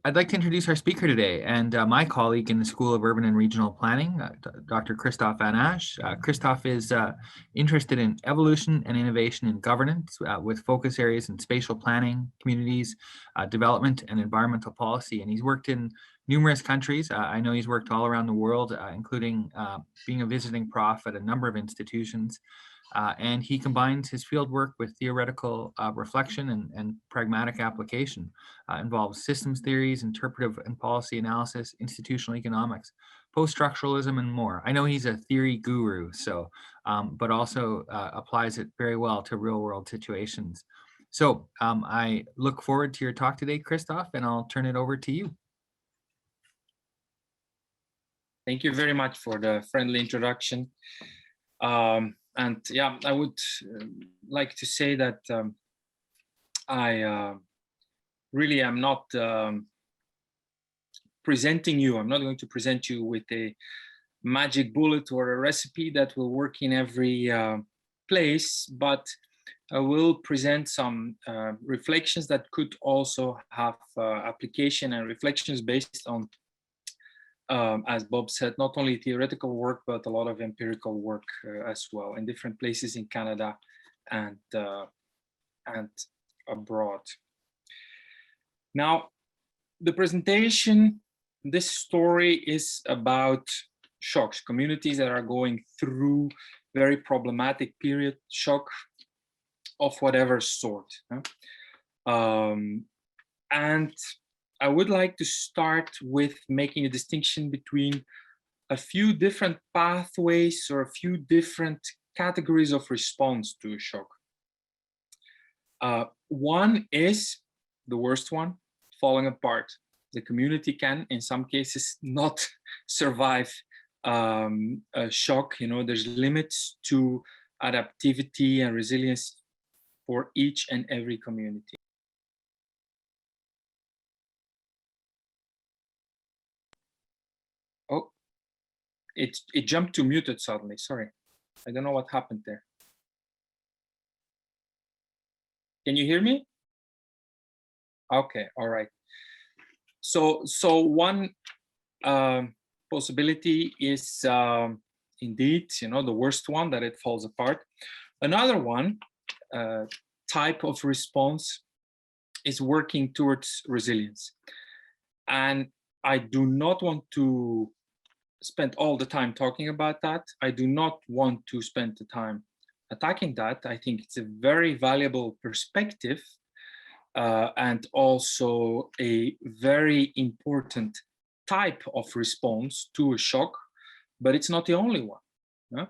I'd like to introduce our speaker today and my colleague in the School of Urban and Regional Planning, Dr. Kristof Van Assche. Kristof is interested in evolution and innovation in governance with focus areas in spatial planning, communities, development, and environmental policy. And he's worked in numerous countries. I know he's worked all around the world, including being a visiting prof at a number of institutions. And he combines his field work with theoretical reflection and pragmatic application. Involves systems theories, interpretive and policy analysis, institutional economics, post-structuralism, and more. I know he's a theory guru, so but also applies it very well to real-world situations. So I look forward to your talk today, Kristof, and I'll turn it over to you. Thank you very much for the friendly introduction. And yeah, I would like to say that I really am not presenting you. I'm not going to present you with a magic bullet or a recipe that will work in every place, but I will present some reflections that could also have application and reflections based on, as Bob said, not only theoretical work, but a lot of empirical work as well in different places in Canada and abroad. Now, the presentation, this story is about shocks, communities that are going through very problematic period, shock of whatever sort. And I would like to start with making a distinction between a few different pathways or a few different categories of response to a shock. One is the worst one, falling apart. The community can, in some cases, not survive a shock. You know, there's limits to adaptivity and resilience for each and every community. Oh, it jumped to muted suddenly. Sorry, I don't know what happened there. Can you hear me? Okay, all right. So one possibility is indeed, you know, the worst one, that it falls apart. Another one type of response is working towards resilience. And I do not want to spend all the time talking about that. I do not want to spend the time attacking that. I think it's a very valuable perspective and also a very important type of response to a shock, but it's not the only one.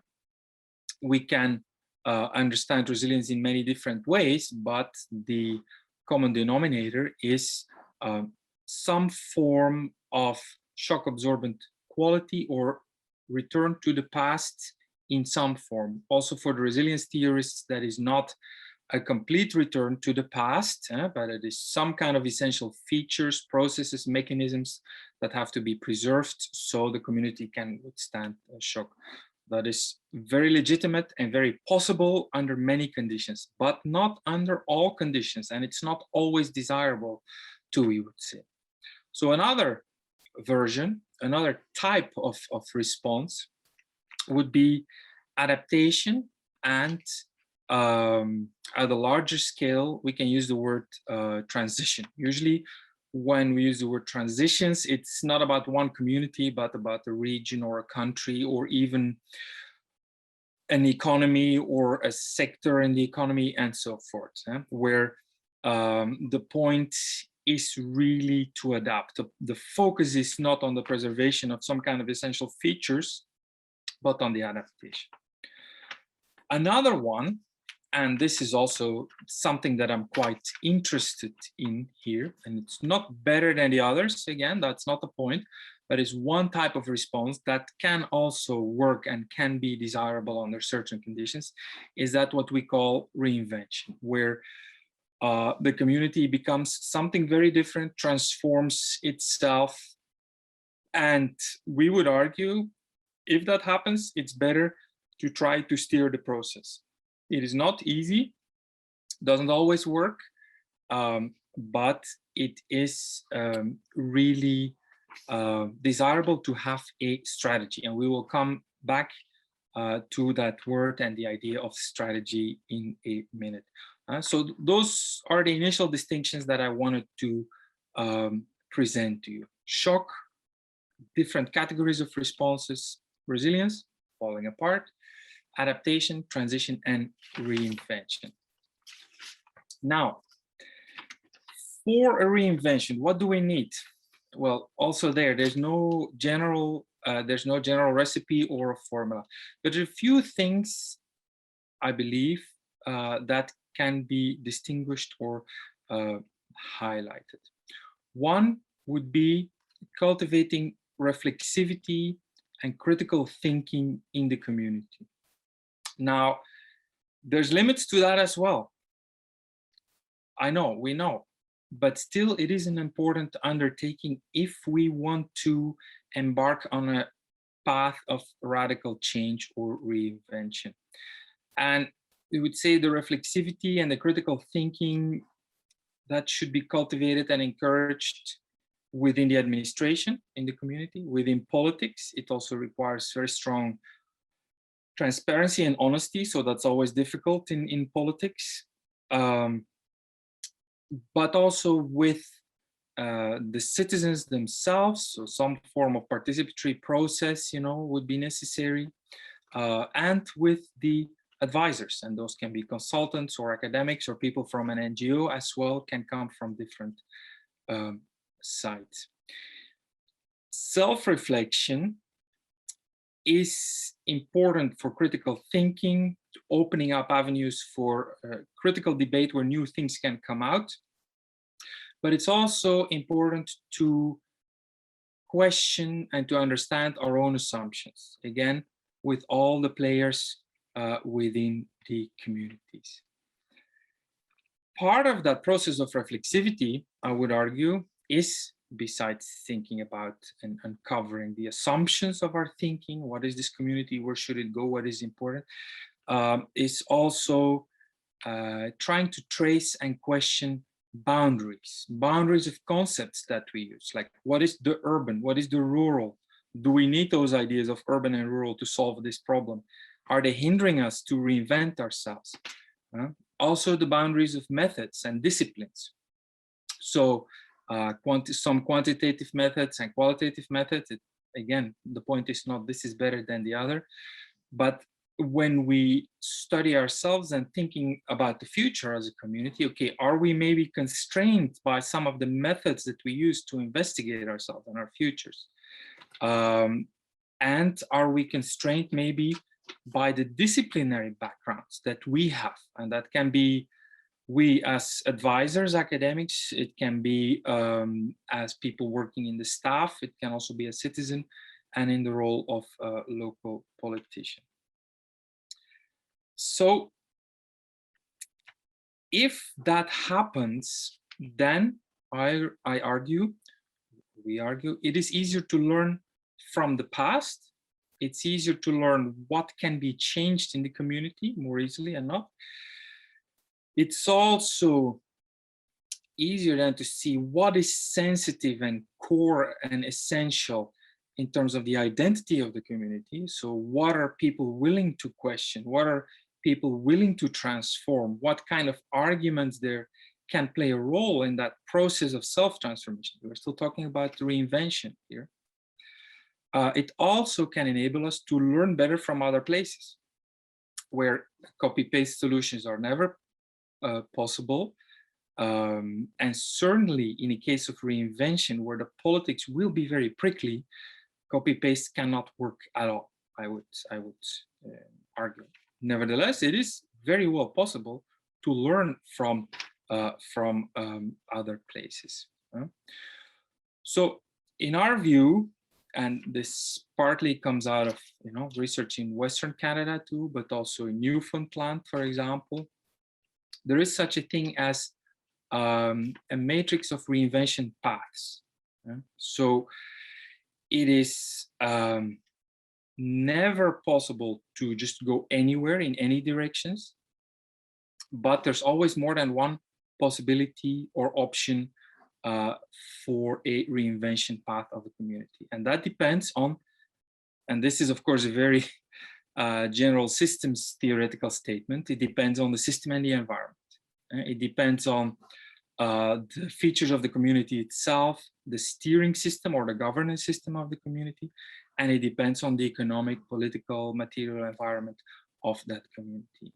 We can understand resilience in many different ways, but the common denominator is some form of shock absorbent quality or return to the past in some form. Also for the resilience theorists, that is not a complete return to the past, but it is some kind of essential features, processes, mechanisms that have to be preserved so the community can withstand a shock. That is very legitimate and very possible under many conditions, but not under all conditions, and it's not always desirable too, we would say. So another version, another type of response would be adaptation, and at a larger scale, we can use the word transition. Usually when we use the word transitions, it's not about one community, but about a region or a country or even an economy or a sector in the economy and so forth, where the point is really to adapt. The focus is not on the preservation of some kind of essential features, but on the adaptation. Another one, and this is also something that I'm quite interested in here, and it's not better than the others, again, that's not the point, but it's one type of response that can also work and can be desirable under certain conditions, is that what we call reinvention, where the community becomes something very different, transforms itself, and we would argue, if that happens, it's better to try to steer the process. It is not easy, doesn't always work, but it is really desirable to have a strategy. And we will come back to that word and the idea of strategy in a minute. So those are the initial distinctions that I wanted to present to you. Shock, different categories of responses, resilience, falling apart, adaptation, transition, and reinvention. Now, for a reinvention, what do we need? Well, also there's no general recipe or a formula, but there are a few things I believe that can be distinguished or highlighted. One would be cultivating reflexivity and critical thinking in the community. Now, there's limits to that as well. I know, we know, but still it is an important undertaking if we want to embark on a path of radical change or reinvention. And we would say the reflexivity and the critical thinking that should be cultivated and encouraged within the administration, in the community, within politics. It also requires very strong transparency and honesty, so that's always difficult in politics. But also with the citizens themselves, so some form of participatory process, would be necessary, and with the advisors, and those can be consultants or academics or people from an NGO as well, can come from different sides. Self-reflection is important for critical thinking, opening up avenues for critical debate where new things can come out. But it's also important to question and to understand our own assumptions, again, with all the players within the communities. Part of that process of reflexivity, I would argue, is, besides thinking about and uncovering the assumptions of our thinking, what is this community, where should it go, what is important, is also trying to trace and question boundaries of concepts that we use, like what is the urban, what is the rural? Do we need those ideas of urban and rural to solve this problem? Are they hindering us to reinvent ourselves? Also the boundaries of methods and disciplines. So some quantitative methods and qualitative methods. Again, the point is not this is better than the other, but when we study ourselves and thinking about the future as a community, okay, are we maybe constrained by some of the methods that we use to investigate ourselves and our futures? And are we constrained maybe by the disciplinary backgrounds that we have? And that can be we as advisors, academics, it can be as people working in the staff, it can also be a citizen and in the role of a local politician. So if that happens, then we argue, it is easier to learn from the past. It's easier to learn what can be changed in the community more easily enough. It's also easier then to see what is sensitive and core and essential in terms of the identity of the community. So what are people willing to question? What are people willing to transform? What kind of arguments there can play a role in that process of self-transformation? We're still talking about reinvention here. It also can enable us to learn better from other places where copy-paste solutions are never possible. And certainly in a case of reinvention where the politics will be very prickly, copy-paste cannot work at all, I would argue. Nevertheless, it is very well possible to learn from other places. So in our view, and this partly comes out of research in Western Canada too, but also in Newfoundland, for example, there is such a thing as a matrix of reinvention paths. So it is never possible to just go anywhere in any directions, but there's always more than one possibility or option for a reinvention path of the community. And that depends on, and this is of course a very general systems theoretical statement, it depends on the system and the environment. It depends on the features of the community itself, the steering system or the governance system of the community, and it depends on the economic, political, material environment of that community.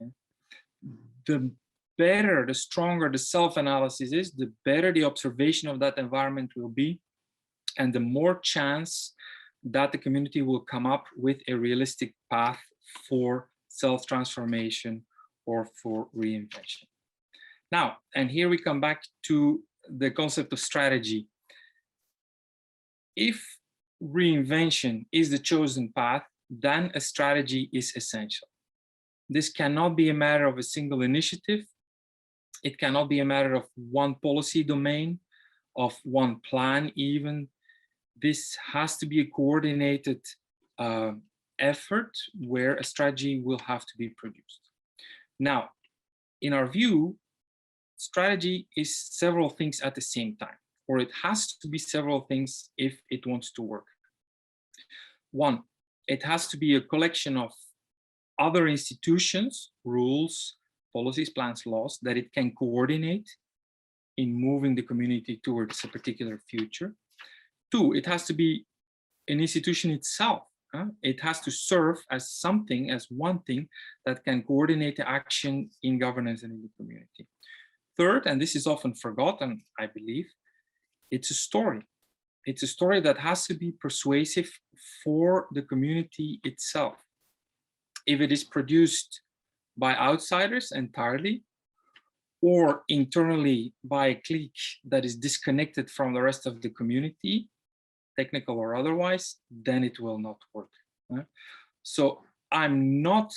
The better, the stronger the self-analysis is, the better the observation of that environment will be, and the more chance that the community will come up with a realistic path for self-transformation or for reinvention. Now, and here we come back to the concept of strategy. If reinvention is the chosen path, then a strategy is essential. This cannot be a matter of a single initiative. It cannot be a matter of one policy domain, of one plan even. This has to be a coordinated effort where a strategy will have to be produced. Now, in our view, strategy is several things at the same time, or it has to be several things if it wants to work. One, it has to be a collection of other institutions, rules, policies, plans, laws that it can coordinate in moving the community towards a particular future. Two, it has to be an institution itself. It has to serve as something, as one thing that can coordinate the action in governance and in the community. Third, and this is often forgotten, I believe, it's a story. It's a story that has to be persuasive for the community itself. If it is produced by outsiders entirely, or internally by a clique that is disconnected from the rest of the community, technical or otherwise, then it will not work. So I'm not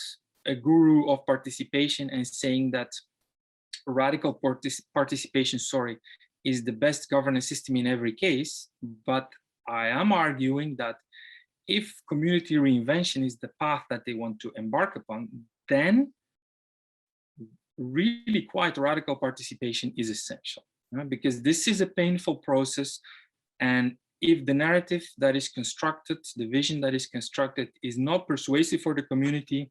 a guru of participation and saying that radical participation, is the best governance system in every case, but I am arguing that if community reinvention is the path that they want to embark upon, then really quite radical participation is essential, because this is a painful process. And if the narrative that is constructed, the vision that is constructed is not persuasive for the community,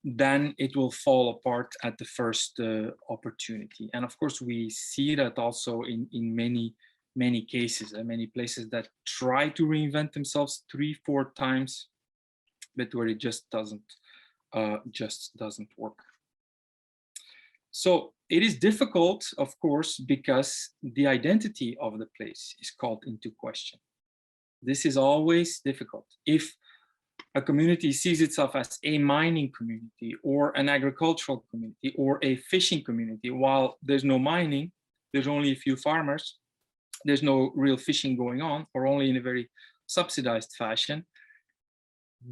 then it will fall apart at the first opportunity. And of course, we see that also in many cases, many places that try to reinvent themselves 3-4 times, but where it just doesn't work. So it is difficult, of course, because the identity of the place is called into question. This is always difficult. If a community sees itself as a mining community or an agricultural community or a fishing community, while there's no mining, there's only a few farmers, there's no real fishing going on, or only in a very subsidized fashion,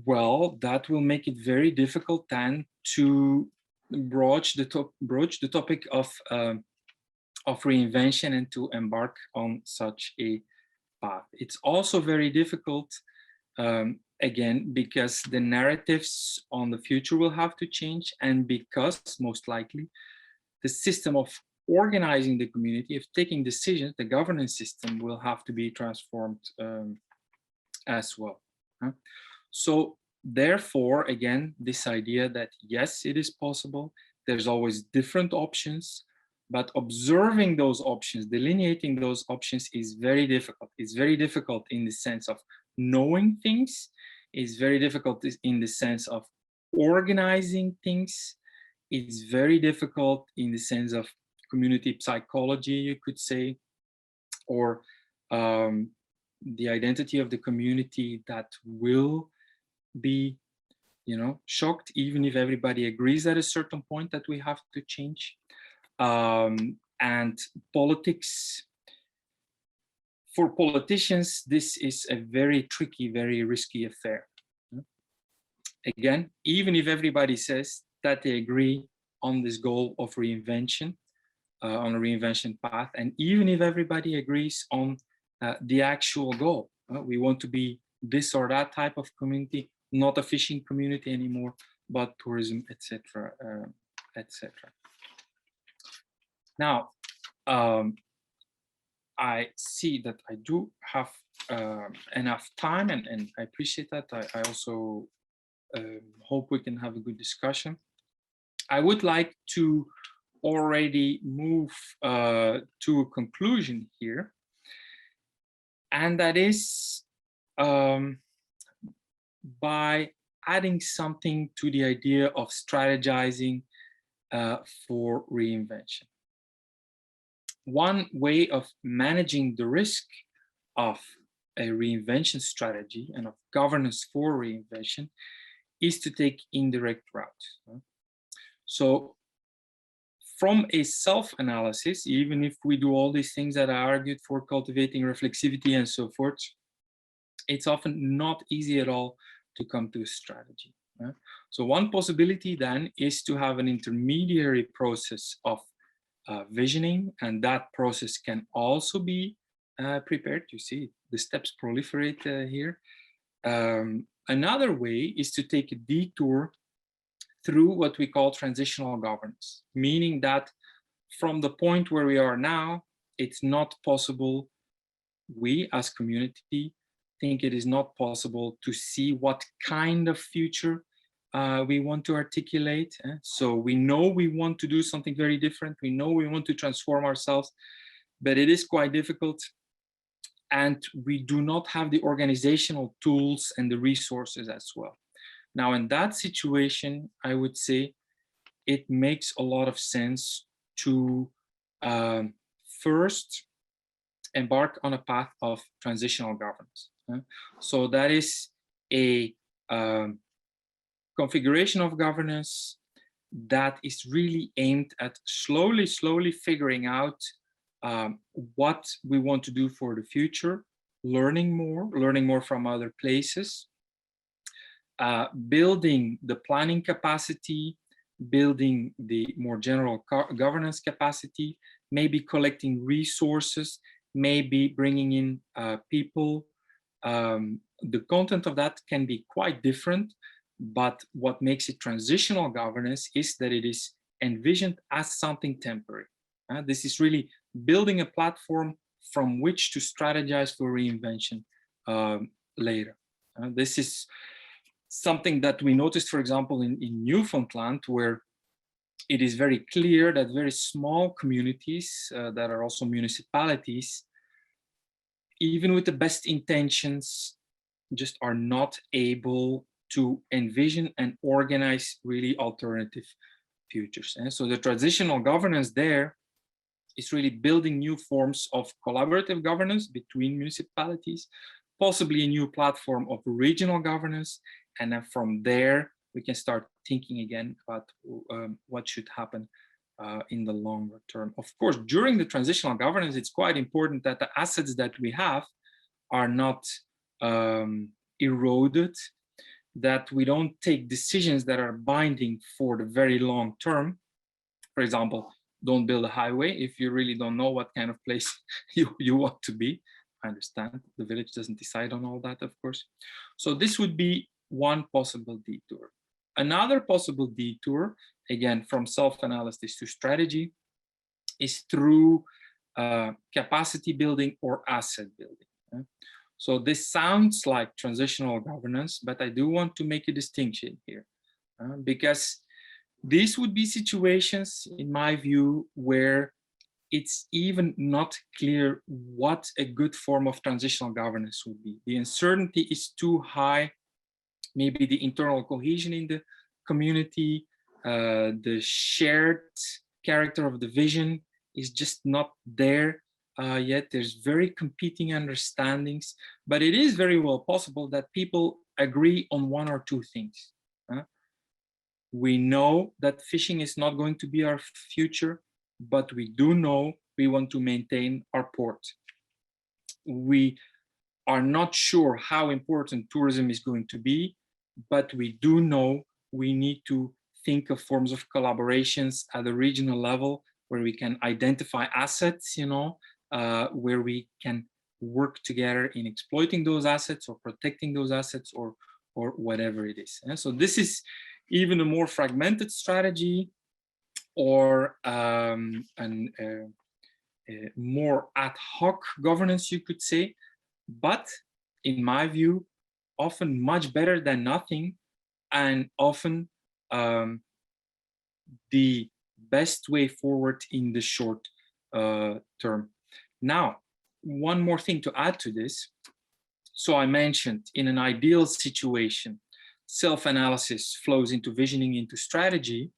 well, that will make it very difficult then to broach the topic of reinvention and to embark on such a path. It's also very difficult, again, because the narratives on the future will have to change, and because most likely the system of organizing the community, of taking decisions, the governance system will have to be transformed as well. So therefore, again, this idea that yes, it is possible, there's always different options, but observing those options, delineating those options is very difficult. It's very difficult in the sense of knowing things. It's very difficult in the sense of organizing things. It's very difficult in the sense of community psychology, you could say, or the identity of the community that will be, shocked, even if everybody agrees at a certain point that we have to change. And politics, for politicians, this is a very tricky, very risky affair. Again, even if everybody says that they agree on this goal of reinvention, on a reinvention path, and even if everybody agrees on the actual goal, we want to be this or that type of community, not a fishing community anymore, but tourism, etc., etc. Now, I see that I do have enough time, and I appreciate that. I also hope we can have a good discussion. I would like to already move to a conclusion here, and that is by adding something to the idea of strategizing for reinvention. One way of managing the risk of a reinvention strategy and of governance for reinvention is to take indirect routes. So from a self-analysis, even if we do all these things that I argued for, cultivating reflexivity and so forth, it's often not easy at all to come to a strategy. So one possibility then is to have an intermediary process of visioning, and that process can also be prepared. You see the steps proliferate here. Another way is to take a detour through what we call transitional governance, meaning that from the point where we are now, it's not possible, we as community think it is not possible to see what kind of future we want to articulate. So we know we want to do something very different. We know we want to transform ourselves, but it is quite difficult. And we do not have the organizational tools and the resources as well. Now, in that situation, I would say it makes a lot of sense to first embark on a path of transitional governance. So that is a configuration of governance that is really aimed at slowly figuring out what we want to do for the future, learning more from other places, building the planning capacity, building the more general governance capacity, maybe collecting resources, maybe bringing in people. The content of that can be quite different, but what makes it transitional governance is that it is envisioned as something temporary. This is really building a platform from which to strategize for reinvention later. This is something that we noticed, for example, in Newfoundland, where it is very clear that very small communities that are also municipalities, even with the best intentions, just are not able to envision and organize really alternative futures. And so the transitional governance there is really building new forms of collaborative governance between municipalities, possibly a new platform of regional governance. And then from there, we can start thinking again about what should happen in the longer term. Of course, during the transitional governance, it's quite important that the assets that we have are not eroded, that we don't take decisions that are binding for the very long term. For example, don't build a highway if you really don't know what kind of place you want to be. I understand the village doesn't decide on all that, of course. So this would be one possible detour. Another possible detour, again, from self-analysis to strategy, is through capacity building or asset building. So this sounds like transitional governance, but I do want to make a distinction here because these would be situations, in my view, where it's even not clear what a good form of transitional governance would be. The uncertainty is too high. Maybe the internal cohesion in the community, the shared character of the vision is just not there yet. There's very competing understandings, but it is very well possible that people agree on one or two things. We know that fishing is not going to be our future, but we do know we want to maintain our port. We are not sure how important tourism is going to be, but we do know we need to think of forms of collaborations at the regional level where we can identify assets, where we can work together in exploiting those assets or protecting those assets or whatever it is. And so this is even a more fragmented strategy or more ad hoc governance, you could say, but in my view, often much better than nothing, and often the best way forward in the short term. Now, one more thing to add to this. So I mentioned in an ideal situation, self-analysis flows into visioning, into strategy.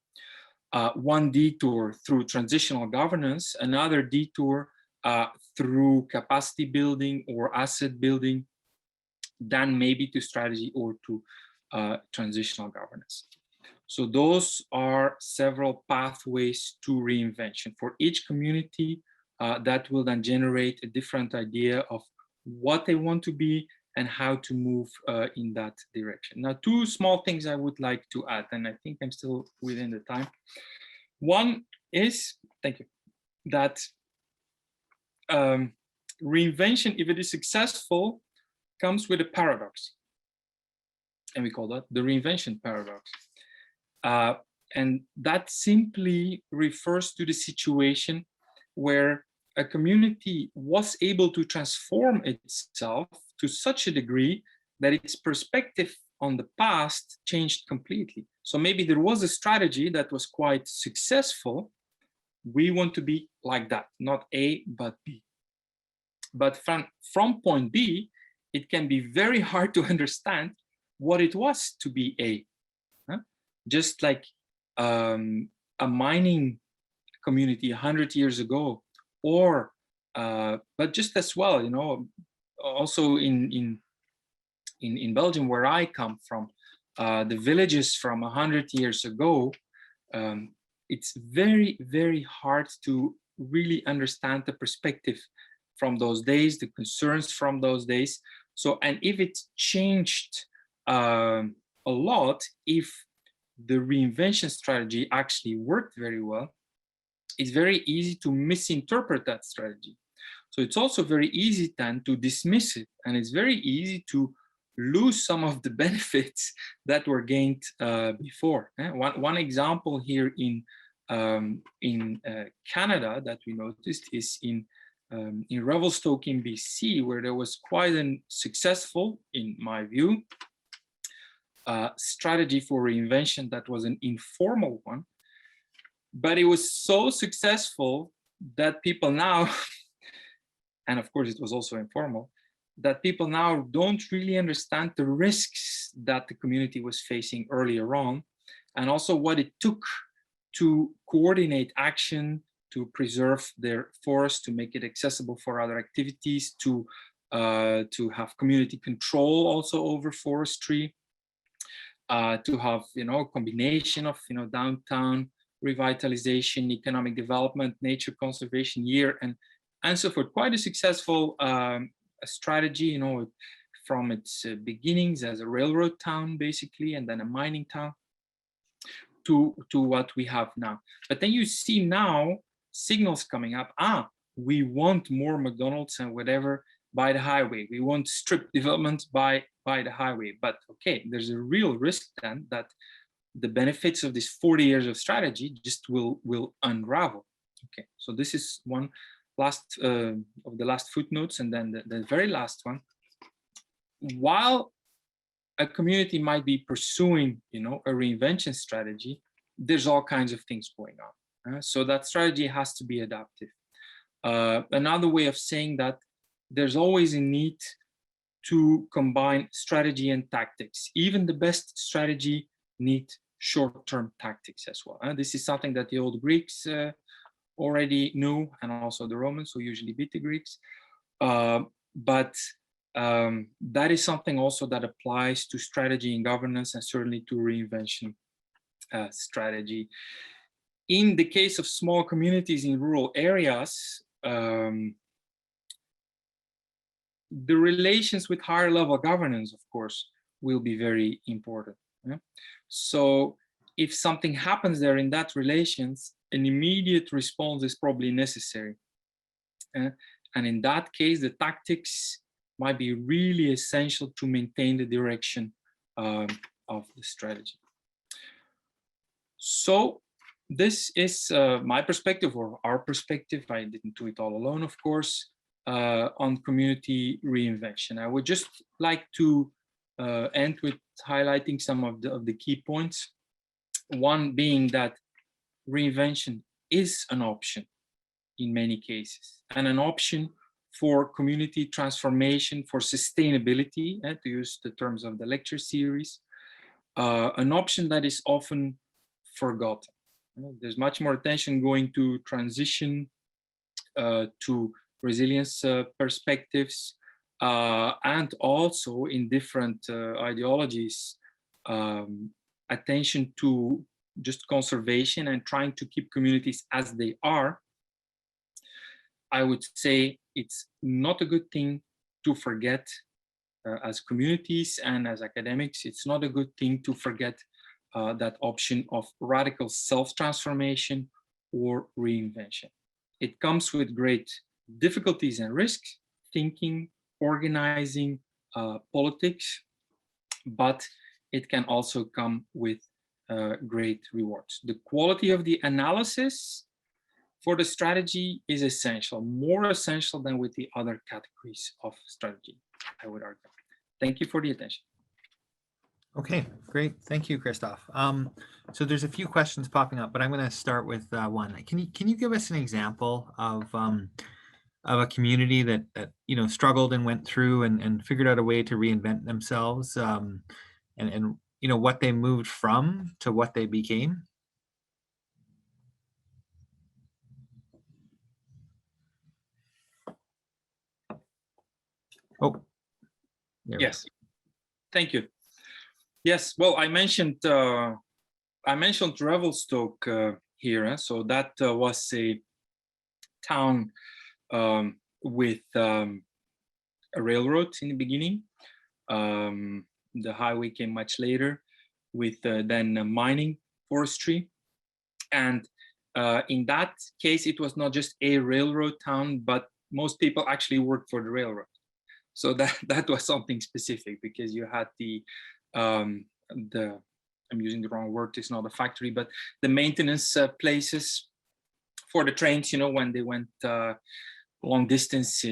One detour through transitional governance, another detour through capacity building or asset building, then maybe to strategy or to transitional governance. So those are several pathways to reinvention. For each community, that will then generate a different idea of what they want to be and how to move in that direction. Now, two small things I would like to add, and I think I'm still within the time. One is, thank you, that reinvention, if it is successful, comes with a paradox. And we call that the reinvention paradox. And that simply refers to the situation where a community was able to transform itself to such a degree that its perspective on the past changed completely. So maybe there was a strategy that was quite successful. We want to be like that, not A, but B. But from point B, it can be very hard to understand what it was to be A. Just like a mining community 100 years ago, or but just as well, you know, also in Belgium, where I come from, the villages from 100 years ago, it's very, very hard to really understand the perspective from those days, the concerns from those days. So, and if it changed a lot, if the reinvention strategy actually worked very well, it's very easy to misinterpret that strategy. So it's also very easy then to dismiss it, and it's very easy to lose some of the benefits that were gained before. One example here in Canada that we noticed is in Revelstoke in BC, where there was quite a successful, in my view, strategy for reinvention that was an informal one, but it was so successful that people now, and of course it was also informal, that people now don't really understand the risks that the community was facing earlier on, and also what it took to coordinate action, to preserve their forest, to make it accessible for other activities, to have community control also over forestry, to have, you know, combination of, you know, downtown revitalization, economic development, nature conservation year, and so forth. Quite a successful strategy, you know, from its beginnings as a railroad town, basically, and then a mining town, to what we have now. But then you see now signals coming up. We want more McDonald's and whatever by the highway. We want strip development by the highway. But okay, there's a real risk then that the benefits of this 40 years of strategy just will unravel. Okay, so this is one last of the last footnotes, and then the very last one. While a community might be pursuing, you know, a reinvention strategy, there's all kinds of things going on. So that strategy has to be adaptive. Another way of saying that, there's always a need to combine strategy and tactics. Even the best strategy needs short-term tactics as well. This is something that the old Greeks already knew, and also the Romans, who usually beat the Greeks. But that is something also that applies to strategy and governance, and certainly to reinvention strategy. In the case of small communities in rural areas, the relations with higher level governance, of course, will be very important. So if something happens there in that relations, an immediate response is probably necessary. And in that case, the tactics might be really essential to maintain the direction of the strategy. So This is my perspective, or our perspective. I didn't do it all alone, of course, on community reinvention. I would just like to end with highlighting some of the key points. One being that reinvention is an option in many cases, and an option for community transformation, for sustainability, to use the terms of the lecture series, an option that is often forgotten. There's much more attention going to transition, to resilience perspectives, and also in different ideologies, attention to just conservation and trying to keep communities as they are. I would say it's not a good thing to forget, as communities and as academics, it's not a good thing to forget that option of radical self-transformation or reinvention. It comes with great difficulties and risks, thinking, organizing, politics, but it can also come with great rewards. The quality of the analysis for the strategy is essential, more essential than with the other categories of strategy, I would argue. Thank you for the attention. Okay, great. Thank you, Kristof. So there's a few questions popping up, but I'm going to start with one. Can you give us an example of a community that struggled and went through and figured out a way to reinvent themselves, and what they moved from to what they became? Oh, yes. Thank you. Yes. Well, I mentioned Revelstoke here. So that was a town with a railroad in the beginning. The highway came much later, with then mining, forestry, and in that case, it was not just a railroad town, but most people actually worked for the railroad. So that was something specific, because you had I'm using the wrong word, it's not a factory, but the maintenance places for the trains, when they went long distance,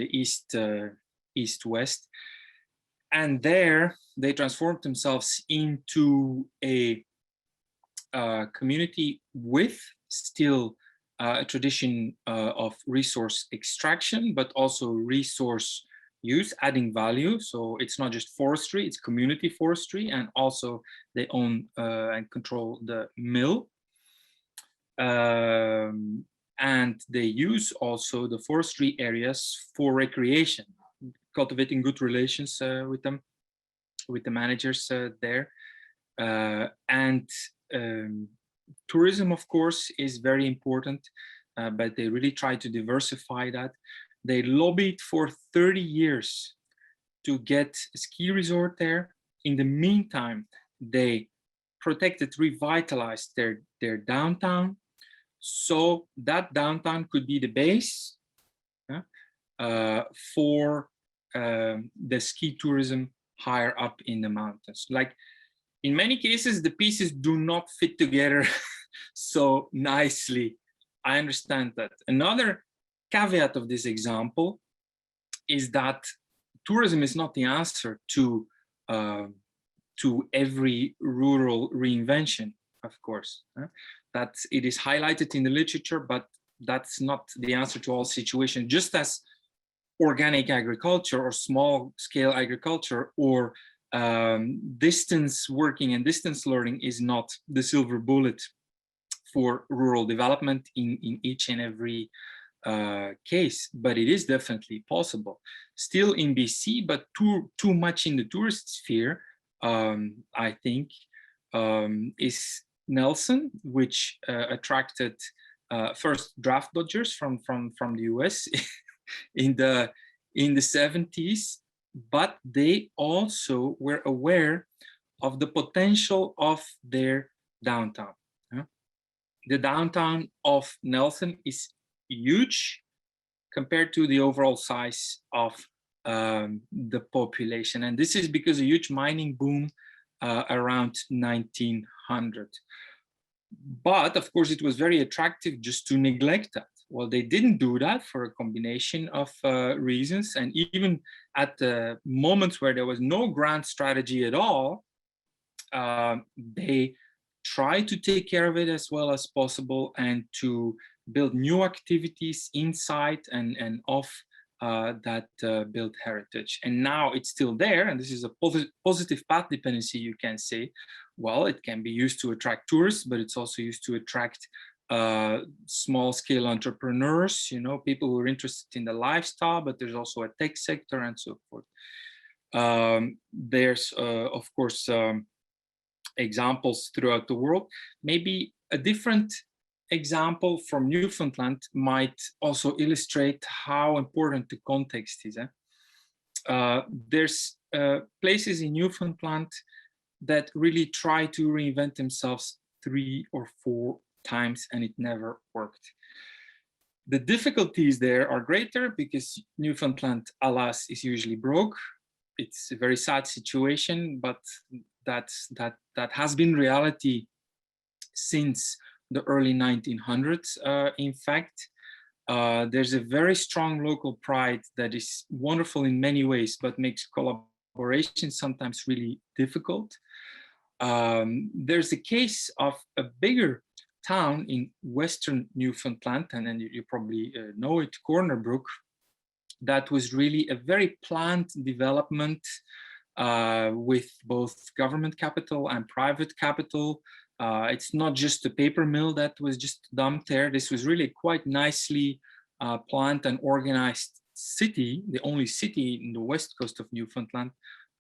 east-west. And there they transformed themselves into a community with still a tradition of resource extraction, but also resource use, adding value. So it's not just forestry, it's community forestry, and also they own and control the mill. And they use also the forestry areas for recreation, cultivating good relations with them, with the managers there. And tourism, of course, is very important, but they really try to diversify that. They lobbied for 30 years to get a ski resort there. In the meantime, they protected, revitalized their downtown, so that downtown could be the base for the ski tourism higher up in the mountains. Like, in many cases, the pieces do not fit together so nicely. I understand that. Another caveat of this example is that tourism is not the answer to every rural reinvention, of course. That it is highlighted in the literature, but that's not the answer to all situations. Just as organic agriculture or small scale agriculture or distance working and distance learning is not the silver bullet for rural development in each and every case, but it is definitely possible. Still in BC, but too much in the tourist sphere, I think, is Nelson, which attracted first draft dodgers from the US in the 70s, but they also were aware of the potential of their downtown. The downtown of Nelson is huge compared to the overall size of the population, and this is because a huge mining boom around 1900. But of course, it was very attractive just to neglect that. Well, they didn't do that for a combination of reasons. And even at the moments where there was no grand strategy at all, they tried to take care of it as well as possible and to build new activities inside and off that built heritage. And now it's still there, and this is a positive path dependency, you can say. Well, it can be used to attract tourists, but it's also used to attract small-scale entrepreneurs, you know, people who are interested in the lifestyle, but there's also a tech sector and so forth. There's, of course, examples throughout the world. Maybe a different example from Newfoundland might also illustrate how important the context is. There's places in Newfoundland that really try to reinvent themselves 3 or 4 times, and it never worked. The difficulties there are greater because Newfoundland, alas, is usually broke. It's a very sad situation, but that has been reality since the early 1900s. In fact, there's a very strong local pride that is wonderful in many ways, but makes collaboration sometimes really difficult. There's a case of a bigger town in Western Newfoundland, and then you probably know it, Corner Brook, that was really a very planned development with both government capital and private capital. It's not just a paper mill that was just dumped there. This was really quite nicely planned and organized city, the only city in the west coast of Newfoundland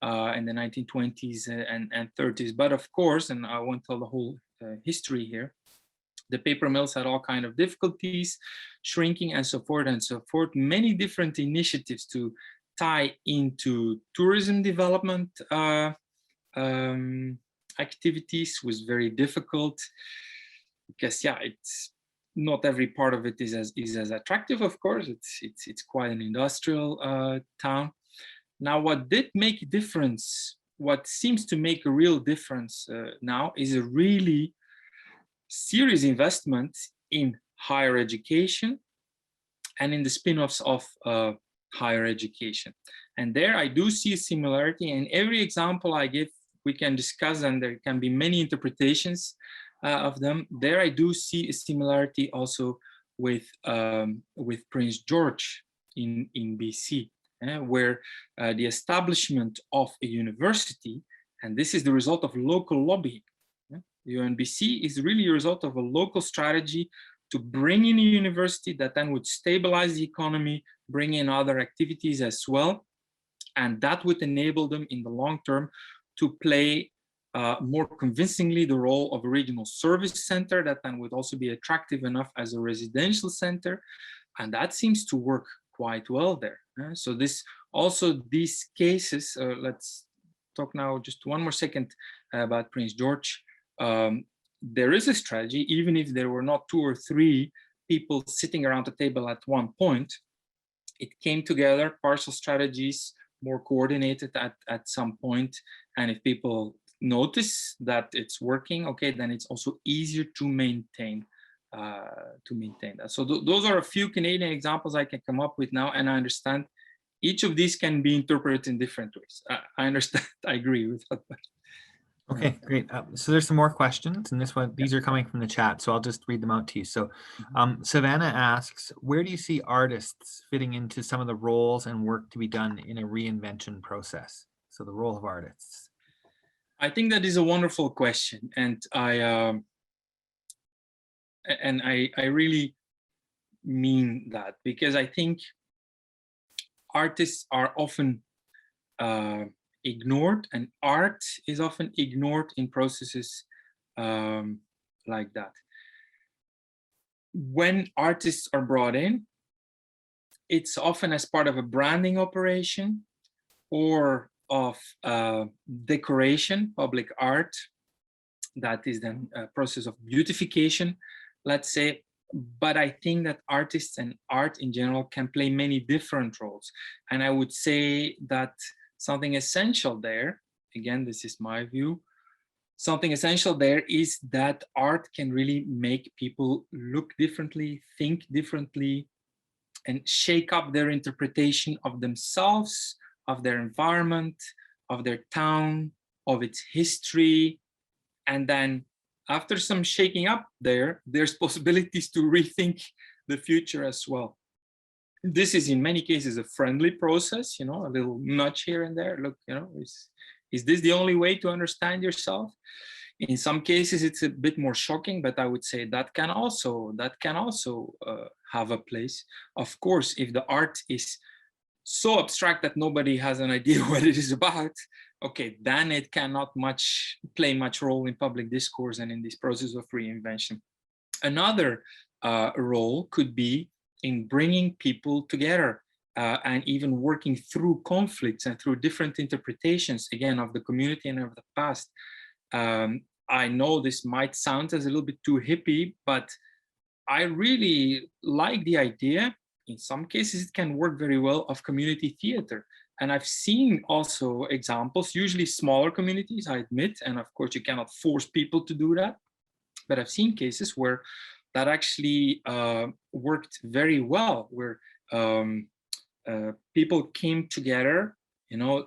in the 1920s and 30s. But of course, and I won't tell the whole history here, the paper mills had all kinds of difficulties, shrinking and so forth and so forth. Many different initiatives to tie into tourism development activities was very difficult because, yeah, it's not every part of it is as attractive. Of course, it's quite an industrial town. Now, what did make a difference, what seems to make a real difference now, is a really serious investment in higher education and in the spin-offs of higher education. And there I do see a similarity, and every example I give, we can discuss, and there can be many interpretations of them. There I do see a similarity also with Prince George in BC, where the establishment of a university, and this is the result of local lobbying. The UNBC is really a result of a local strategy to bring in a university that then would stabilize the economy, bring in other activities as well, and that would enable them in the long term to play more convincingly the role of a regional service center that then would also be attractive enough as a residential center, and that seems to work quite well there. So these cases, let's talk now just one more second about Prince George. There is a strategy, even if there were not 2 or 3 people sitting around the table at one point. It came together, partial strategies, more coordinated at some point. And if people notice that it's working, okay, then it's also easier to maintain that. So those are a few Canadian examples I can come up with now, and I understand each of these can be interpreted in different ways. I understand, I agree with that. Okay, great. So there's some more questions, and these are coming from the chat, so I'll just read them out to you. So Savannah asks, where do you see artists fitting into some of the roles and work to be done in a reinvention process? So the role of artists. I think that is a wonderful question, and I really mean that, because I think artists are often ignored, and art is often ignored in processes like that. When artists are brought in, it's often as part of a branding operation or of decoration, public art, that is then a process of beautification, let's say. But I think that artists and art in general can play many different roles. And I would say that something essential there, again, this is my view, something essential there is that art can really make people look differently, think differently, and shake up their interpretation of themselves, of their environment, of their town, of its history. And then after some shaking up there's possibilities to rethink the future as well. This is in many cases a friendly process, you know, a little nudge here and there. Look, you know, is this the only way to understand yourself? In some cases, it's a bit more shocking, but I would say that can also have a place. Of course, if the art is so abstract that nobody has an idea what it is about, okay, then it cannot play much role in public discourse and in this process of reinvention. Another role could be in bringing people together and even working through conflicts and through different interpretations, again, of the community and of the past. I know this might sound as a little bit too hippie, but I really like the idea. In some cases, it can work very well, of community theater. And I've seen also examples, usually smaller communities, I admit, and of course you cannot force people to do that. But I've seen cases where that actually worked very well, where people came together, you know,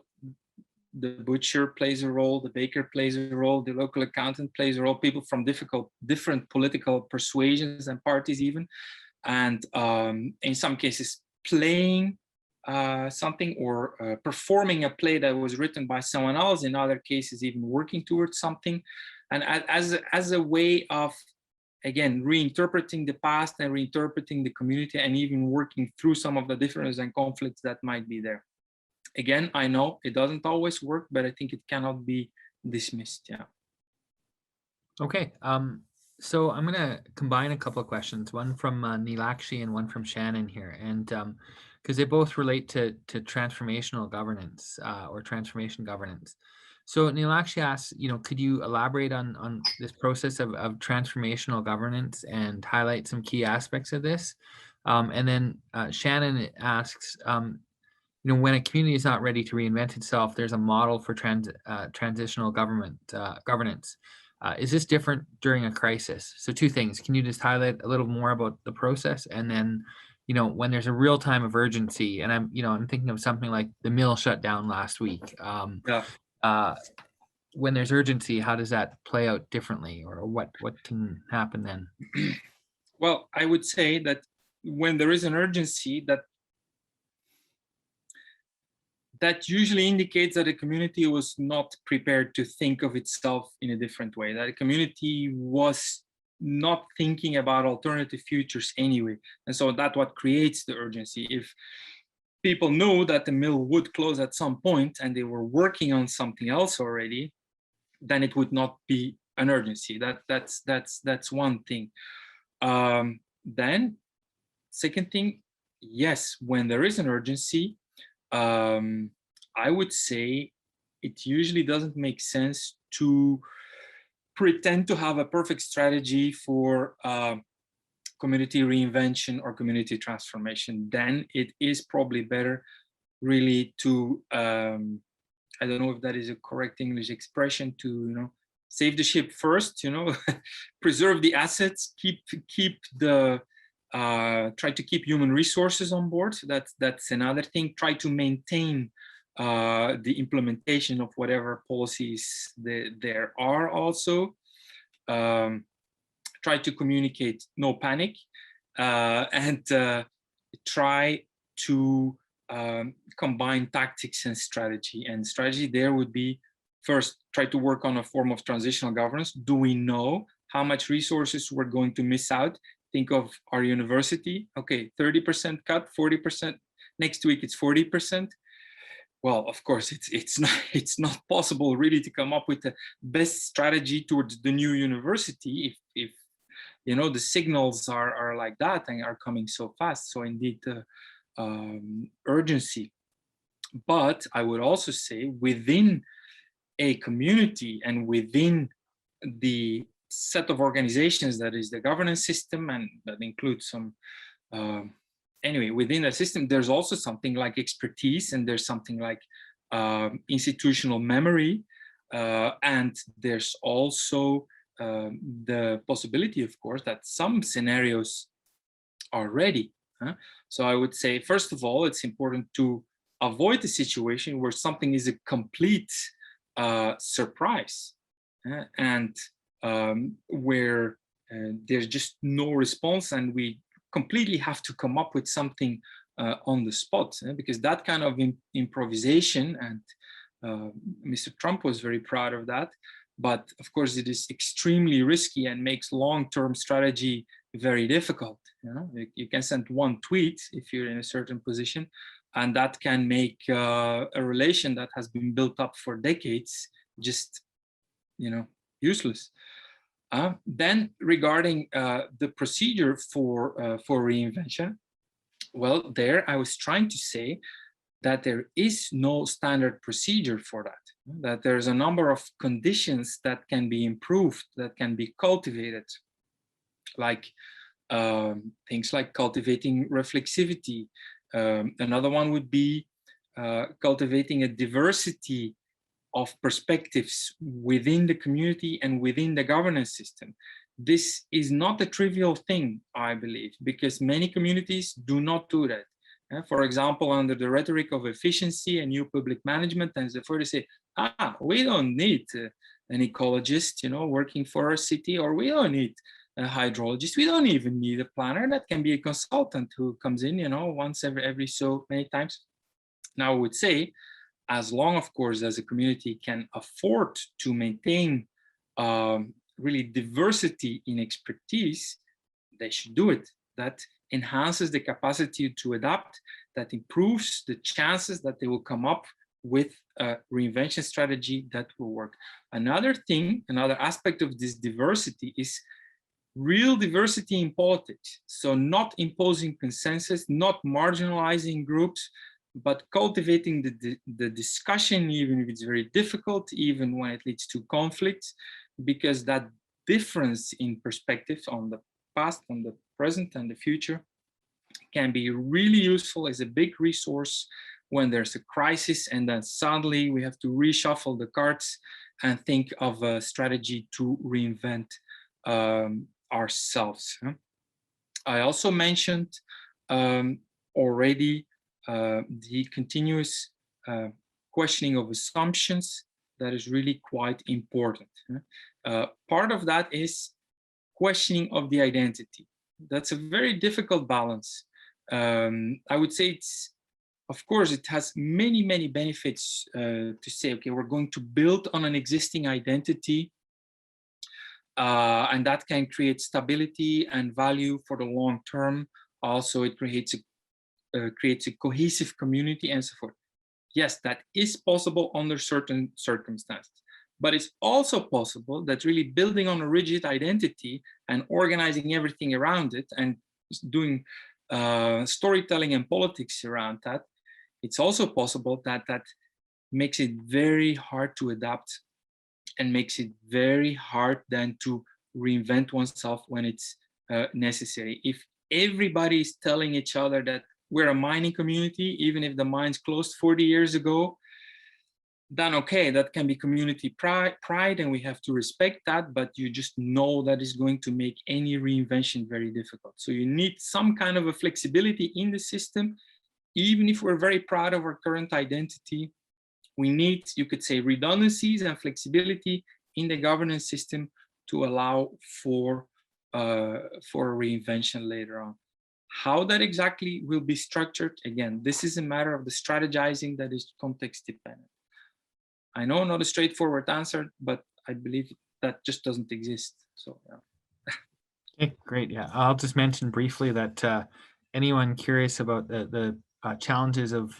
the butcher plays a role, the baker plays a role, the local accountant plays a role, people from different political persuasions and parties even, and in some cases playing something or performing a play that was written by someone else, in other cases even working towards something, and as a way of, again, reinterpreting the past and reinterpreting the community and even working through some of the differences and conflicts that might be there. Again, I know it doesn't always work, but I think it cannot be dismissed. Yeah. Okay. So I'm going to combine a couple of questions, one from Neelakshi and one from Shannon here, and because they both relate to transformational governance or transformation governance. So Neelakshi asks, you know, could you elaborate on this process of transformational governance and highlight some key aspects of this? And then Shannon asks, you know, when a community is not ready to reinvent itself, there's a model for transitional governance. Is this different during a crisis? So two things. Can you just highlight a little more about the process? And then, you know, when there's a real time of urgency, and I'm thinking of something like the mill shut down last week. When there's urgency, how does that play out differently, or what can happen then? Well, I would say that when there is an urgency, that usually indicates that a community was not prepared to think of itself in a different way, that a community was not thinking about alternative futures anyway. And so that's what creates the urgency. If people knew that the mill would close at some point and they were working on something else already, then it would not be an urgency. That's one thing. Then, second thing, yes, when there is an urgency, I would say it usually doesn't make sense to pretend to have a perfect strategy for community reinvention or community transformation. Then it is probably better really to, I don't know if that is a correct English expression, to, you know, save the ship first, you know, preserve the assets, keep the, try to keep human resources on board. That's another thing. Try to maintain the implementation of whatever policies there are also. Try to communicate no panic, and try to combine tactics and strategy. And strategy there would be, first, try to work on a form of transitional governance. Do we know how much resources we're going to miss out? Think of our university. Okay, 30% cut, 40%. Next week it's 40%. Well, of course, it's not possible really to come up with the best strategy towards the new university if you know the signals are like that and are coming so fast. So indeed, urgency. But I would also say within a community and within the set of organizations that is the governance system, and that includes some anyway, within the system, there's also something like expertise, and there's something like institutional memory, And there's also the possibility, of course, that some scenarios are ready. So I would say, first of all, it's important to avoid a situation where something is a complete surprise, and where there's just no response, and we completely have to come up with something on the spot, because that kind of improvisation, and Mr. Trump was very proud of that, but of course it is extremely risky and makes long-term strategy very difficult. You can send one tweet if you're in a certain position, and that can make a relation that has been built up for decades just, useless. Then regarding the procedure for reinvention, well, there I was trying to say that there is no standard procedure for that there's a number of conditions that can be improved, that can be cultivated, like things like cultivating reflexivity. Another one would be cultivating a diversity of perspectives within the community and within the governance system. This is not a trivial thing, I believe, because many communities do not do that. For example, under the rhetoric of efficiency and new public management, and so forth, they say, we don't need an ecologist, working for our city, or we don't need a hydrologist. We don't even need a planner. That can be a consultant who comes in, once every so many times. Now, I would say, as long, of course, as a community can afford to maintain really diversity in expertise, they should do it. That enhances the capacity to adapt, that improves the chances that they will come up with a reinvention strategy that will work. Another thing, another aspect of this diversity is real diversity in politics. So not imposing consensus, not marginalizing groups, but cultivating the discussion, even if it's very difficult, even when it leads to conflicts, because that difference in perspectives on the past, on the present, and the future can be really useful as a big resource when there's a crisis, and then suddenly we have to reshuffle the cards and think of a strategy to reinvent ourselves. I also mentioned already the continuous questioning of assumptions. That is really quite important. Part of that is questioning of the identity. That's a very difficult balance. I would say it's, of course, it has many, many benefits to say, okay, we're going to build on an existing identity, and that can create stability and value for the long term. Also, it creates a cohesive community and so forth. Yes, that is possible under certain circumstances. But it's also possible that really building on a rigid identity and organizing everything around it and doing storytelling and politics around that, it's also possible that that makes it very hard to adapt and makes it very hard then to reinvent oneself when it's necessary. If everybody is telling each other that we're a mining community, even if the mines closed 40 years ago, then okay, that can be community pride, and we have to respect that, but you just know that is going to make any reinvention very difficult. So you need some kind of a flexibility in the system. Even if we're very proud of our current identity, we need, you could say, redundancies and flexibility in the governance system to allow for reinvention later on. How that exactly will be structured, again, this is a matter of the strategizing that is context dependent. I know not a straightforward answer, but I believe that just doesn't exist. So, yeah. Okay, great. Yeah, I'll just mention briefly that anyone curious about the challenges of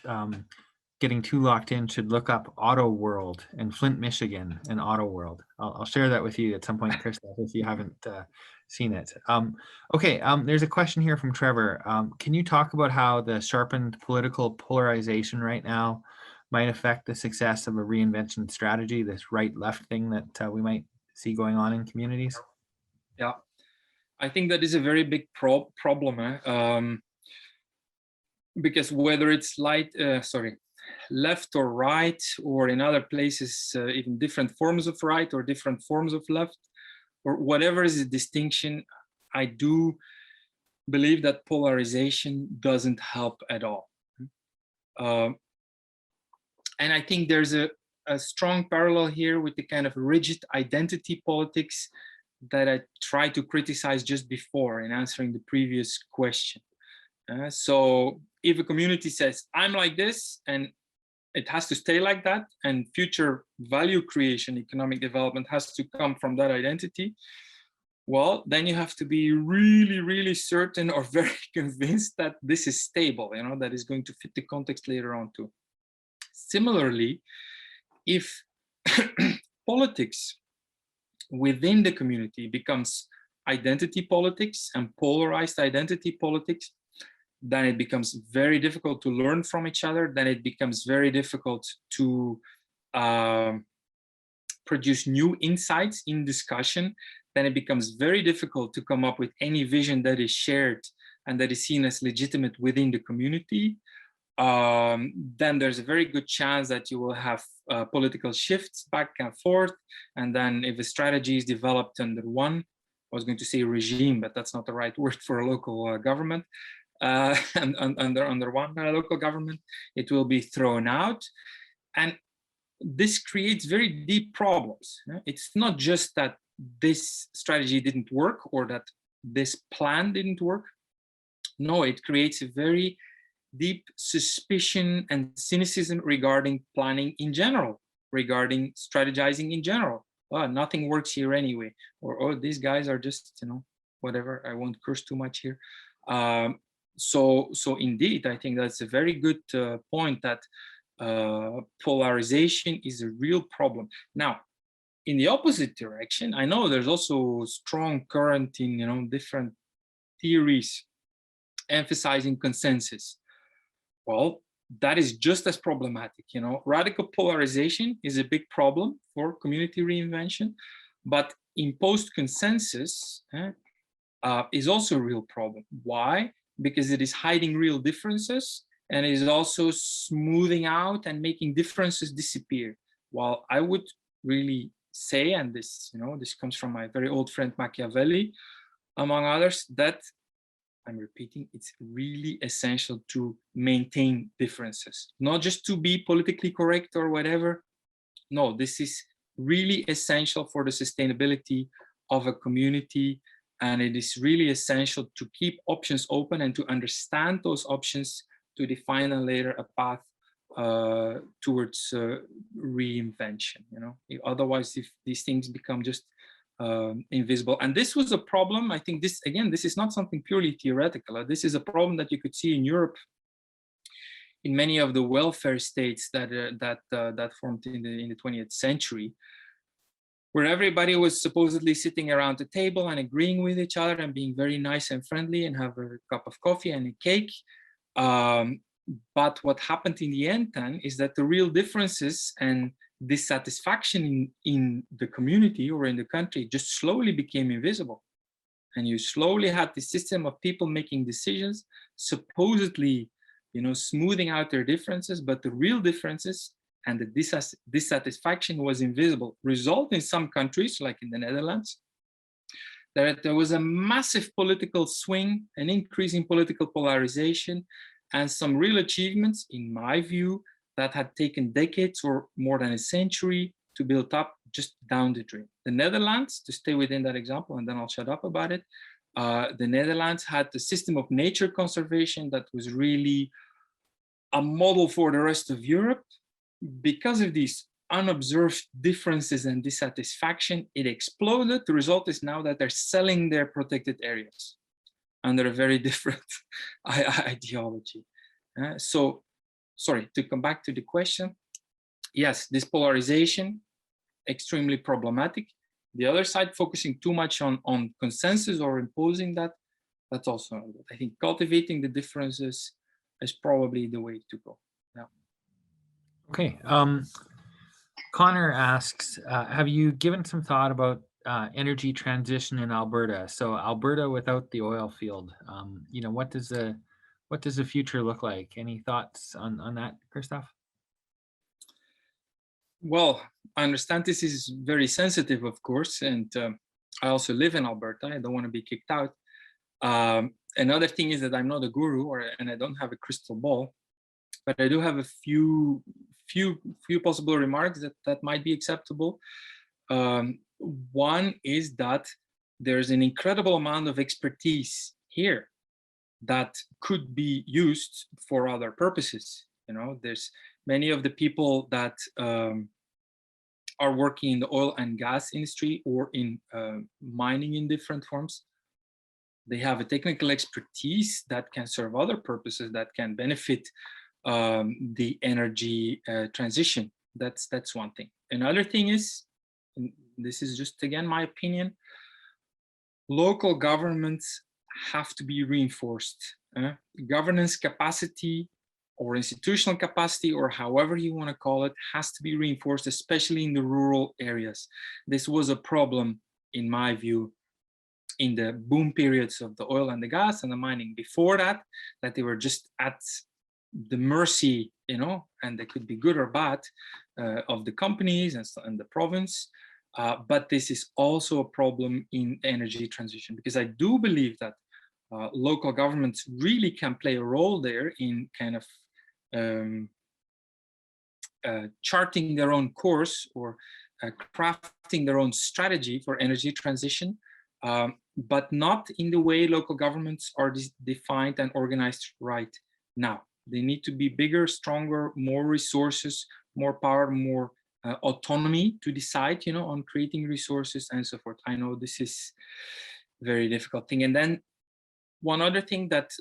getting too locked in should look up Auto World in Flint, Michigan, and Auto World. I'll share that with you at some point, Kristof, if you haven't seen it. Okay, there's a question here from Trevor. Can you talk about how the sharpened political polarization right now might affect the success of a reinvention strategy, this right-left thing that we might see going on in communities? Yeah, I think that is a very big problem, because whether it's left or right, or in other places, even different forms of right or different forms of left, or whatever is the distinction, I do believe that polarization doesn't help at all. Um, and I think there's a strong parallel here with the kind of rigid identity politics that I tried to criticize just before in answering the previous question. So if a community says, I'm like this, and it has to stay like that, and future value creation, economic development has to come from that identity, well, then you have to be really, really certain or very convinced that this is stable, that is going to fit the context later on too. Similarly, if politics within the community becomes identity politics and polarized identity politics, then it becomes very difficult to learn from each other. Then it becomes very difficult to produce new insights in discussion. Then it becomes very difficult to come up with any vision that is shared and that is seen as legitimate within the community. Then there's a very good chance that you will have political shifts back and forth. And then if a strategy is developed under one, I was going to say regime, but that's not the right word for a local government, and under one local government, it will be thrown out. And this creates very deep problems. It's not just that this strategy didn't work or that this plan didn't work. No, it creates a very deep suspicion and cynicism regarding planning in general, regarding strategizing in general. Oh, nothing works here anyway, or oh, these guys are just, whatever. I won't curse too much here. So indeed, I think that's a very good point, that polarization is a real problem. Now, in the opposite direction, I know there's also strong current in different theories emphasizing consensus. Well, that is just as problematic. Radical polarization is a big problem for community reinvention, but imposed consensus is also a real problem. Why? Because it is hiding real differences and is also smoothing out and making differences disappear. While I would really say, and this comes from my very old friend Machiavelli, among others, that I'm repeating, it's really essential to maintain differences, not just to be politically correct or whatever. No, this is really essential for the sustainability of a community. And it is really essential to keep options open and to understand those options to define and later a path towards reinvention. Otherwise, if these things become just invisible. And this was a problem. I think this is not something purely theoretical. This is a problem that you could see in Europe, in many of the welfare states that formed in the 20th century, where everybody was supposedly sitting around the table and agreeing with each other and being very nice and friendly and have a cup of coffee and a cake. But what happened in the end then is that the real differences and dissatisfaction in the community or in the country just slowly became invisible. And you slowly had this system of people making decisions, supposedly, smoothing out their differences, but the real differences and the dissatisfaction was invisible. Result in some countries, like in the Netherlands, that there was a massive political swing, an increase in political polarization, and some real achievements, in my view, that had taken decades or more than a century to build up just down the drain. The Netherlands, to stay within that example, and then I'll shut up about it, the Netherlands had the system of nature conservation that was really a model for the rest of Europe. Because of these unobserved differences and dissatisfaction, it exploded. The result is now that they're selling their protected areas under a very different ideology. So, sorry, to come back to the question, yes, this polarization, extremely problematic. The other side, focusing too much on consensus or imposing that, that's also not good. I think cultivating the differences is probably the way to go. Yeah. Okay. Connor asks, have you given some thought about energy transition in Alberta? So Alberta without the oil field, what does the future look like? Any thoughts on that, Kristof? Well, I understand this is very sensitive, of course, and I also live in Alberta. I don't want to be kicked out. Another thing is that I'm not a guru, and I don't have a crystal ball, but I do have a few possible remarks that might be acceptable. One is that there's an incredible amount of expertise here that could be used for other purposes. There's many of the people that are working in the oil and gas industry or in mining in different forms. They have a technical expertise that can serve other purposes that can benefit the energy transition. That's one thing. Another thing is, and this is just again my opinion, local governments have to be reinforced. Governance capacity or institutional capacity, or however you want to call it, has to be reinforced, especially in the rural areas. This was a problem, in my view, in the boom periods of the oil and the gas and the mining. Before that they were just at the mercy, and they could be good or bad, of the companies and the province. But this is also a problem in energy transition, because I do believe that local governments really can play a role there in kind of charting their own course, or crafting their own strategy for energy transition, but not in the way local governments are defined and organized right now. They need to be bigger, stronger, more resources, more power, more autonomy to decide, on creating resources and so forth. I know this is a very difficult thing. And then one other thing that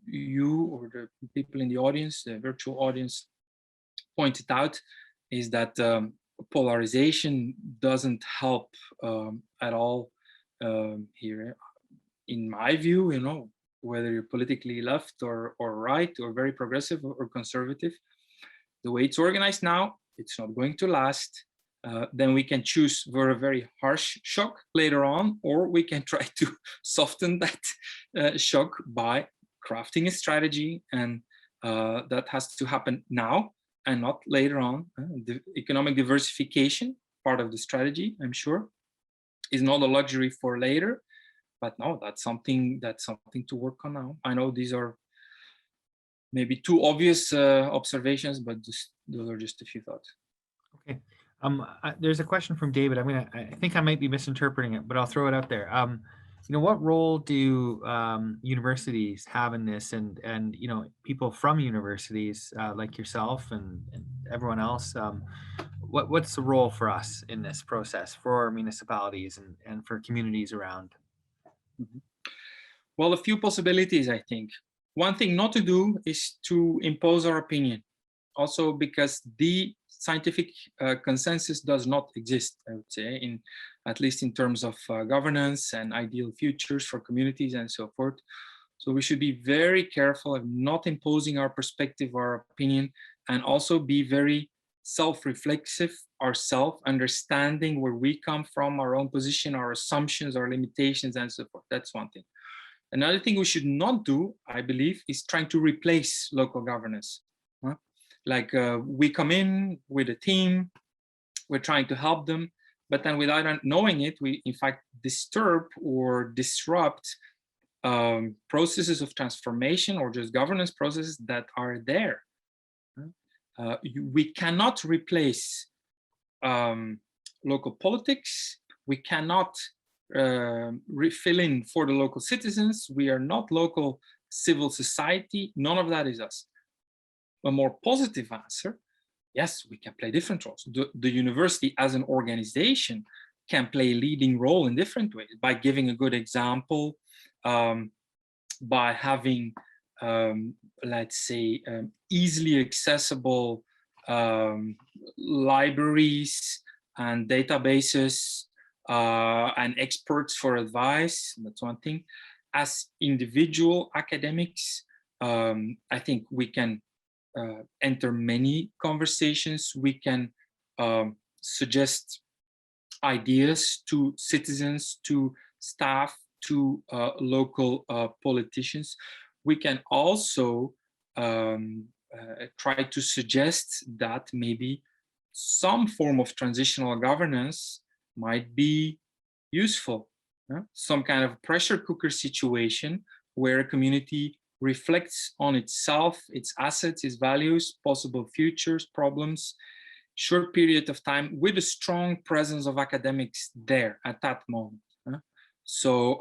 you or the people in the audience, the virtual audience, pointed out is that polarization doesn't help at all here. In my view, whether you're politically left or right, or very progressive or conservative, the way it's organized now, it's not going to last. Then we can choose for a very harsh shock later on, or we can try to soften that shock by crafting a strategy, and that has to happen now and not later on. The economic diversification, part of the strategy, I'm sure, is not a luxury for later, but no, that's something to work on now. I know these are maybe too obvious observations, but those are just a few thoughts. Okay. There's a question from David. I think I might be misinterpreting it, but I'll throw it out there. What role do universities have in this, and people from universities like yourself and everyone else? What's the role for us in this process, for municipalities and for communities around? Mhm. Well, a few possibilities, I think. One thing not to do is to impose our opinion. Also, because the scientific consensus does not exist, I would say, at least in terms of governance and ideal futures for communities and so forth. So we should be very careful of not imposing our perspective, our opinion, and also be very self-reflexive ourselves, understanding where we come from, our own position, our assumptions, our limitations, and so forth. That's one thing. Another thing we should not do, I believe, is trying to replace local governance. Like we come in with a team, we're trying to help them, but then without knowing it, we in fact disturb or disrupt processes of transformation or just governance processes that are there. We cannot replace local politics. We cannot fill in for the local citizens. We are not local civil society. None of that is us. A more positive answer, yes, we can play different roles. The university as an organization can play a leading role in different ways, by giving a good example, by having, let's say, easily accessible libraries and databases and experts for advice. That's one thing. As individual academics, I think we can enter many conversations. We can suggest ideas to citizens, to staff, to local politicians. We can also try to suggest that maybe some form of transitional governance might be useful. Some kind of pressure cooker situation where a community reflects on itself, its assets, its values, possible futures, problems, short period of time with a strong presence of academics there at that moment. So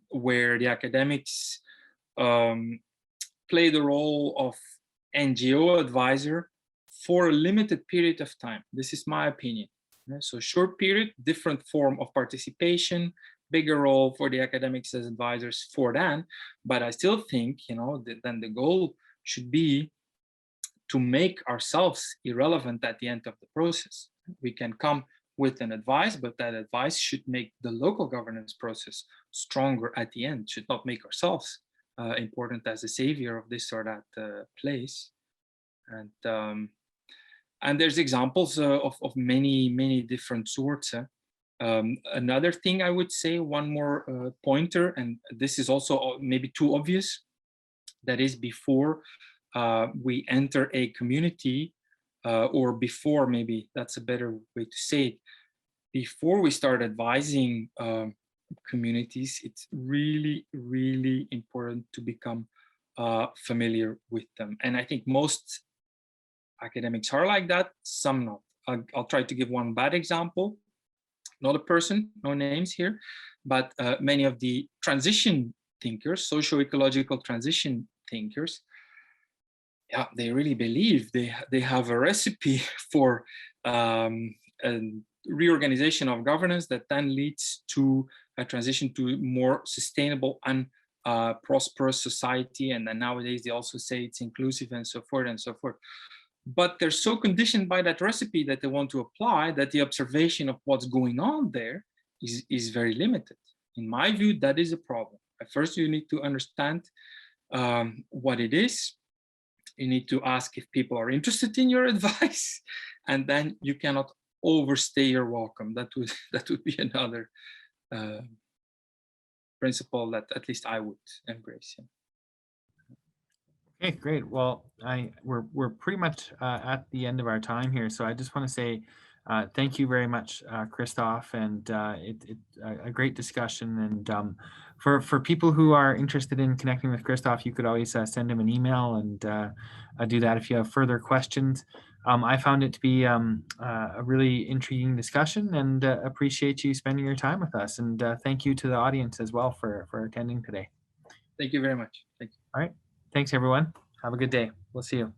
where the academics play the role of NGO advisor for a limited period of time. This is my opinion. So short period, different form of participation, bigger role for the academics as advisors for that. But I still think, then the goal should be to make ourselves irrelevant at the end of the process. We can come with an advice, but that advice should make the local governance process stronger at the end, should not make ourselves important as a savior of this or that place. And there's examples of many different sorts. Another thing I would say, one more pointer, and this is also maybe too obvious, that is before we enter a community, or before, maybe that's a better way to say it, before we start advising communities, it's really important to become familiar with them. And I think most academics are like that, some not. I'll try to give one bad example, not a person, no names here, but many of the transition thinkers, socio-ecological transition thinkers, yeah, they really believe they have a recipe for a reorganization of governance that then leads to a transition to more sustainable and prosperous society. And then nowadays they also say it's inclusive and so forth and so forth. But they're so conditioned by that recipe that they want to apply that the observation of what's going on there is very limited. In my view, that is a problem. At first, you need to understand what it is. You need to ask if people are interested in your advice, and then you cannot overstay your welcome. That would be another principle that at least I would embrace. Yeah. Okay, great. Well, we're pretty much at the end of our time here, so I just want to say thank you very much, Kristof, and a great discussion. And for people who are interested in connecting with Kristof, you could always send him an email and do that if you have further questions. I found it to be a really intriguing discussion, and appreciate you spending your time with us. And thank you to the audience as well for attending today. Thank you very much. Thank you. All right. Thanks, everyone. Have a good day. We'll see you.